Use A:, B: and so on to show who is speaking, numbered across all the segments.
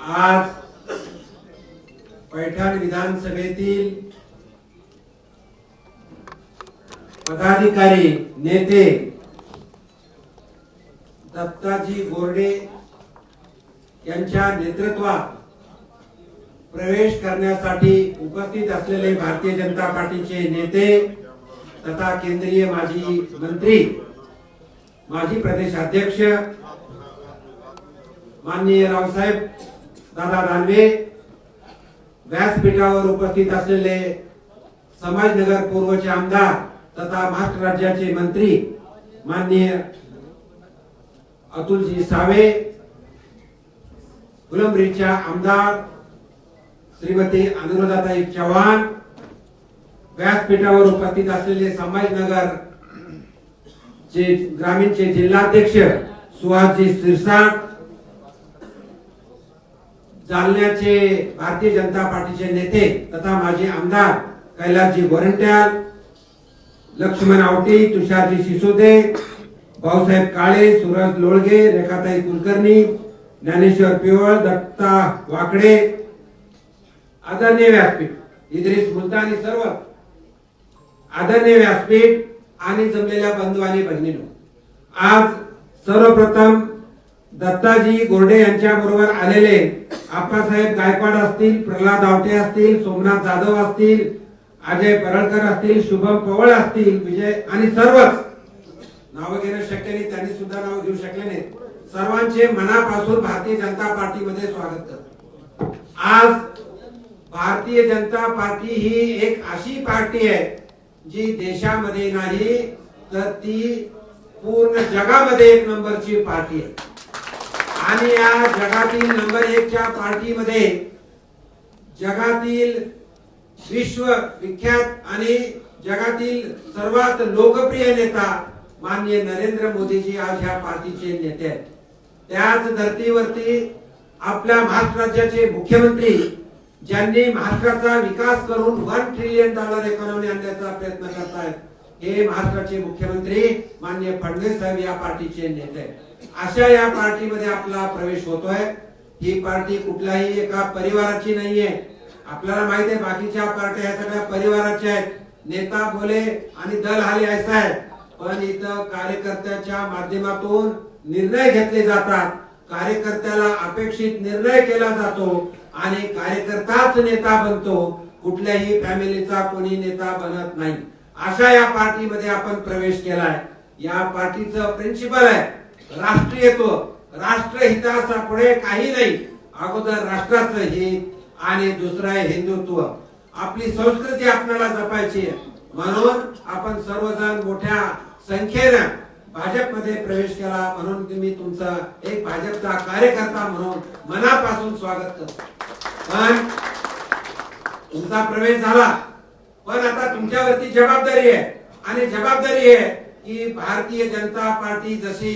A: आज पैठण विधानसभेतील पदाधिकारी नेते दत्ताजी गोरडे यांच्या नेतृत्वात प्रवेश करण्यासाठी उपस्थित असलेले भारतीय जनता पार्टीचे नेते तथा केंद्रीय माजी मंत्री माजी प्रदेश अध्यक्ष माननीय रावसाहेब दादा दानवे, व्यासपीठावर उपस्थित असलेले समाजनगर पूर्वचे आमदार तथा महाराष्ट्र राज्याचे मंत्री माननीय अतुलजी सावे, फुलंब्रीच्या आमदार श्रीमती अनुराधाताई चव्हाण, व्यासपीठावर उपस्थित असलेले संभाजीनगर चे ग्रामीणचे जिल्हाध्यक्ष सुहासजी सिरसाट, जालन्याचे भारतीय जनता पार्टीचे नेते तथा माजी आमदार कैलासजी गोरंट्याल, लक्ष्मण आवटी, तुषारजी सिसोदे, भाऊसाहेब काळे, सूरज लोळगे, रेखाताई कुलकर्णी, ज्ञानेश्वर पिवळ, दत्ता वाकडे, आदरणीय व्यासपीठ, इद्रिस मुलतानी, सर्व आदरणीय व्यासपीठ आणि जमलेल्या बंधू आणि भगिनींनो, आज सर्वप्रथम दत्ताजी गोरडे यांच्या बरोबर आलेले आप्पासाहेब गायकवाड असतील, प्रल्हाद आवटे असतील, सोमनाथ जाधव असतील, अजय परळकर असतील, शुभम पवळ असतील, विजय आणि सर्वच नाव घेणं शक्य नाही, त्यांनी सुद्धा नाव घेऊ शकले नाही, सर्वांचे मनापासून भारतीय जनता पार्टीमध्ये स्वागत करतो। आज भारतीय जनता पार्टी ही एक अशी पार्टी आहे जी देशामध्ये नाही तर ती पूर्ण जगामध्ये एक नंबरची पार्टी आहे आणि या जगातील नंबर 1 च्या पार्टीमध्ये जगातील विश्व विख्यात आणि जगातील सर्वात लोकप्रिय नेता माननीय नरेंद्र मोदीजी आज ह्या पार्टीचे नेते आहेत। त्याच धर्तीवरती आपल्या महाराष्ट्र राज्याचे मुख्यमंत्री ज्यांनी महाराष्ट्राचा विकास करून $1 ट्रिलियन इकॉनॉमी आणण्याचा प्रयत्न करतायत, हे महाराष्ट्राचे मुख्यमंत्री माननीय फडणवीस साहेब या पार्टीचे नेते आहेत। अशा या पार्टीमध्ये आपला प्रवेश होतोय। ही पार्टी कुठल्याही एका परिवाराची नाहीये। आपल्याला माहिती आहे बाकीच्या पार्ट्या ह्या सगळ्या परिवाराच्या आहेत, नेता बोले आणि दल हाले ऐसा आहे, पण इथं कार्यकर्त्याच्या माध्यमातून निर्णय घेतले जातात, कार्यकर्त्याला अपेक्षित निर्णय केला जातो आणि कार्यकर्ताच नेता बनतो, कुठल्याही फॅमिलीचा कोणी नेता बनत नाही। अशा या पार्टीमध्ये आपण प्रवेश केलाय। या पार्टीचं प्रिन्सिपल आहे राष्ट्रीयत्व, राष्ट्रहितापुढे काही नाही, अगोदर राष्ट्राचं हित आणि दुसरं आहे हिंदुत्व। आपली संस्कृती आपल्याला जपायची आहे, म्हणून आपण सर्वजण मोठ्या संख्येने भाजपमध्ये प्रवेश केला, म्हणून मी तुमचा एक भाजपचा कार्यकर्ता म्हणून मनापासून स्वागत करतो। पण तुमचा प्रवेश झाला, पण आता तुमच्यावरती जबाबदारी आहे आणि जबाबदारी आहे की भारतीय जनता पार्टी जशी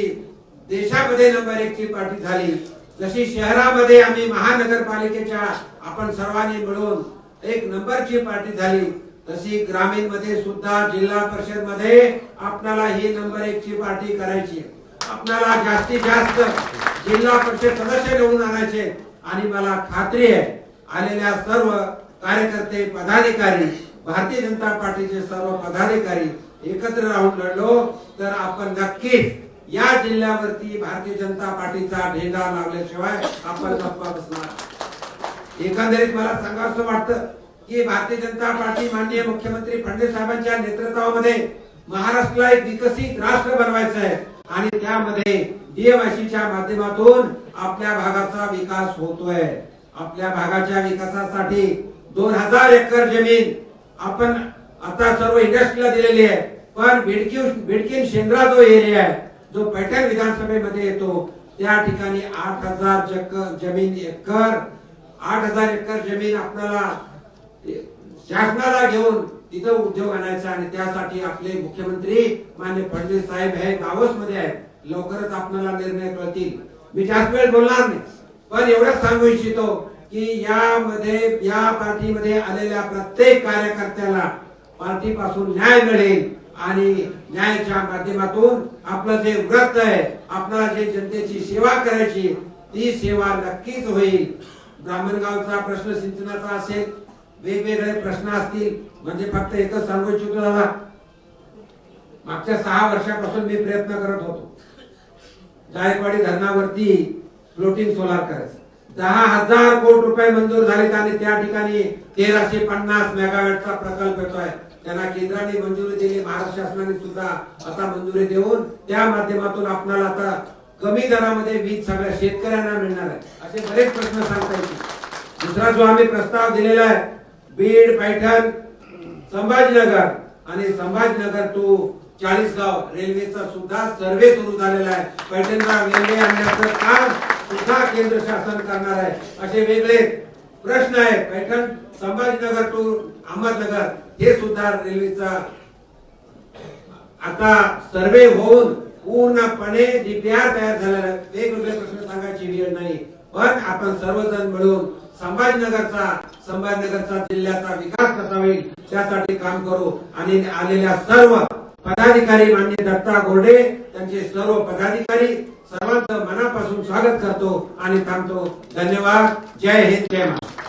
A: देशामध्ये नंबर 1 ची पार्टी झाली, जशी शहरामध्ये आम्ही महानगरपालिकेच्या आपण सर्वांनी मिळून 1 नंबरची पार्टी झाली, तशी ग्रामीण मध्ये सुद्धा जिल्हा परिषद मध्ये आपल्याला ही नंबर 1 ची पार्टी करायची। आपल्याला जास्तीत जास्त जिल्हा परिषद सदस्य निवडून आणायचे आणि मला खात्री आहे आलेल्या सर्व कार्यकर्ते पदाधिकारी भारतीय जनता पार्टीचे सर्व पदाधिकारी एकत्र राहून लढलो तर आपण नक्कीच या जिल्ह्यावरती भारतीय जनता पार्टीचा झेंडा लावल्याशिवाय आपण गप्पा बसणार। एकंदरीत मला सांगावंसं वाटतं की भारतीय जनता पार्टी माननीय मुख्यमंत्री फडणवीस साहेबांच्या नेतृत्वामध्ये महाराष्ट्राला एक विकसित राष्ट्र बनवायचं आहे आणि त्यामध्ये डीएमआयसीच्या माध्यमातून आपल्या भागाचा विकास होतोय। आपल्या भागाच्या विकासासाठी 2000 एकर जमीन आपण आता सर्व इंडस्ट्रीला दिलेली आहे, पण बिडकीन शेंद्रा जो एरिया आहे जो पैठण विधानसभेमध्ये येतो त्या ठिकाणी 8000 एकर जमीन आपल्याला शासनाला घेऊन तिथं उद्योग आणायचा आणि त्यासाठी आपले मुख्यमंत्री माननीय फडणवीस साहेब हे दावोस मध्ये आहेत, लवकरच आपल्याला निर्णय कळतील। मी जास्त वेळ बोलणार नाही, पण एवढंच सांगू इच्छितो की या पार्टीमध्ये आलेल्या प्रत्येक कार्यकर्त्याला पार्टीपासून न्याय मिळेल आणि न्यायाच्या माध्यमातून आपलं जे व्रत आहे, आपल्याला जे जनतेची सेवा करायची ती सेवा नक्कीच होईल. ब्राह्मणगावचा प्रश्न सिंचनाचा असेल, वेगवेगळे प्रश्न असतील. म्हणजे फक्त एकच सांगू इच्छितो दादा, मागच्या 6 वर्षापासून मी प्रयत्न करत होतो जायकवाडी धरणावरती फ्लोटिंग सोलार करायचं. 10,000 कोटी रुपये मंजूर झालेत आणि त्या ठिकाणी 1350 मेगावॅटचा प्रकल्प येतोय. त्यांना केंद्राने मंजुरी दिली, महाराष्ट्र शासनाने सुद्धा आता मंजुरी देऊन त्या माध्यमातून आपल्याला आता कमी दरामध्ये वीज सगळ्या शेतकऱ्यांना मिळणार आहे. असे बरेच प्रश्न सांगता येतील. दुसरा जो आम्ही प्रस्ताव दिलेला आहे, बीड, पैठण, संभाजीनगर आणि संभाजीनगर टू चाळीसगाव रेल्वेचा सुद्धा सर्वे सुरू झालेला आहे. पैठणला रेल्वे आणण्याचं काम सुद्धा केंद्र शासन करणार आहे. असे वेगळे प्रश्न आहे. पैठण संभाजीनगर टू अहमदनगर हे सुद्धा रेल्वेचा आता सर्वे होऊन पूर्णपणे डीपीआर तयार झालेला आहे. वेगवेगळे प्रश्न सांगायची वेळ नाही, पण आपण सर्वजण मिळून संभाजीनगरचा जिल्ह्याचा विकास कसा होईल त्यासाठी काम करू. आणि आलेल्या सर्व पदाधिकारी माननीय दत्ता गोरडे, त्यांचे सर्व पदाधिकारी सर्वांचं मनापासून स्वागत करतो आणि थांबतो. धन्यवाद. जय हिंद, जय महाराष्ट्र.